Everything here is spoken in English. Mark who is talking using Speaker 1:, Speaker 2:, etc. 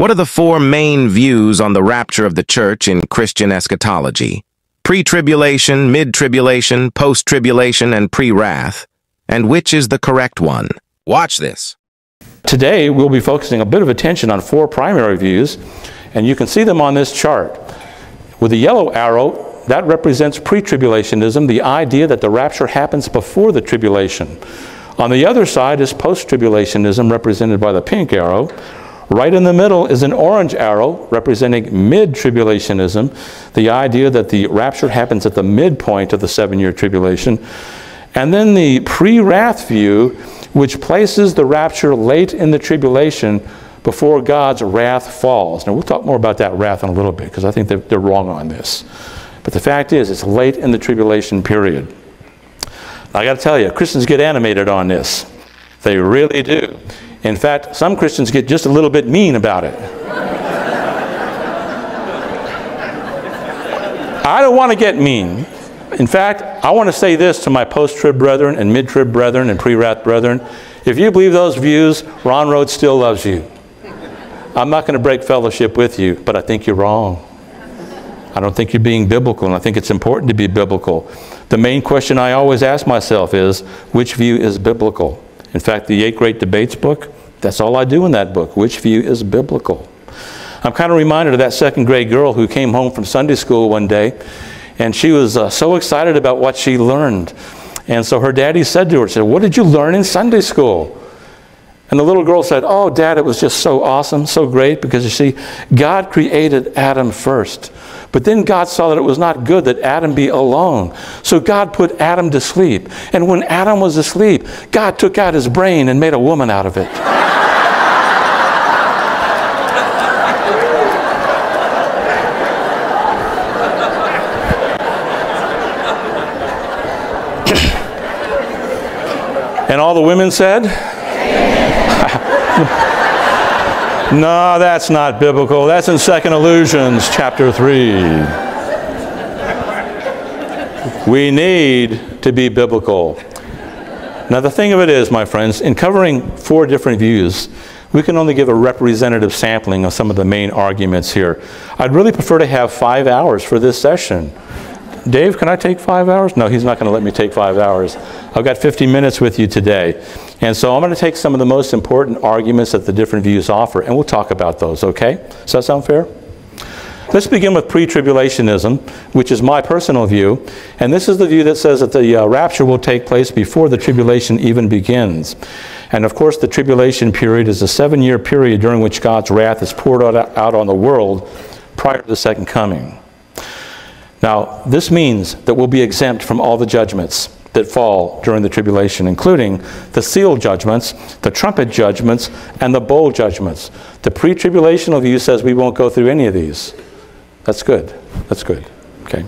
Speaker 1: What are the four main views on the rapture of the church in Christian eschatology? Pre-tribulation, mid-tribulation, post-tribulation, and pre-wrath. And which is the correct one? Watch this.
Speaker 2: Today, we'll be focusing a bit of attention on four primary views, and you can see them on this chart. With the yellow arrow, that represents pre-tribulationism, the idea that the rapture happens before the tribulation. On the other side is post-tribulationism, represented by the pink arrow. Right in the middle is an orange arrow representing mid-tribulationism, the idea that the rapture happens at the midpoint of the 7-year tribulation. And then the pre-wrath view, which places the rapture late in the tribulation before God's wrath falls. Now, we'll talk more about that wrath in a little bit, because I think they're wrong on this. But the fact is, it's late in the tribulation period. I got to tell you, Christians get animated on this. They really do. In fact, some Christians get just a little bit mean about it. I don't want to get mean. In fact, I want to say this to my post-trib brethren and mid-trib brethren and pre-wrath brethren. If you believe those views, Ron Rhodes still loves you. I'm not going to break fellowship with you, but I think you're wrong. I don't think you're being biblical, and I think it's important to be biblical. The main question I always ask myself is, which view is biblical? In fact, the 8 Great Debates book, that's all I do in that book. Which view is biblical? I'm kind of reminded of that second grade girl who came home from Sunday school one day, and she was so excited about what she learned. And so her daddy said to her, "What did you learn in Sunday school?" And the little girl said, "Oh, Dad, it was just so awesome, so great, because you see, God created Adam first. But then God saw that it was not good that Adam be alone. So God put Adam to sleep. And when Adam was asleep, God took out his brain and made a woman out of it." And all the women said, "No, that's not biblical. That's in 2nd Allusions, chapter 3. We need to be biblical. Now, the thing of it is, my friends, in covering 4 different views, we can only give a representative sampling of some of the main arguments here. I'd really prefer to have 5 hours for this session. Dave, can I take 5 hours? No, he's not going to let me take 5 hours. I've got 50 minutes with you today. And so I'm going to take some of the most important arguments that the different views offer, and we'll talk about those, okay? Does that sound fair? Let's begin with pre-tribulationism, which is my personal view. And this is the view that says that the rapture will take place before the tribulation even begins. And of course, the tribulation period is a 7-year period during which God's wrath is poured out on the world prior to the second coming. Now, this means that we'll be exempt from all the judgments that fall during the tribulation, including the seal judgments, the trumpet judgments, and the bowl judgments. The pre-tribulational view says we won't go through any of these. That's good. That's good. Okay.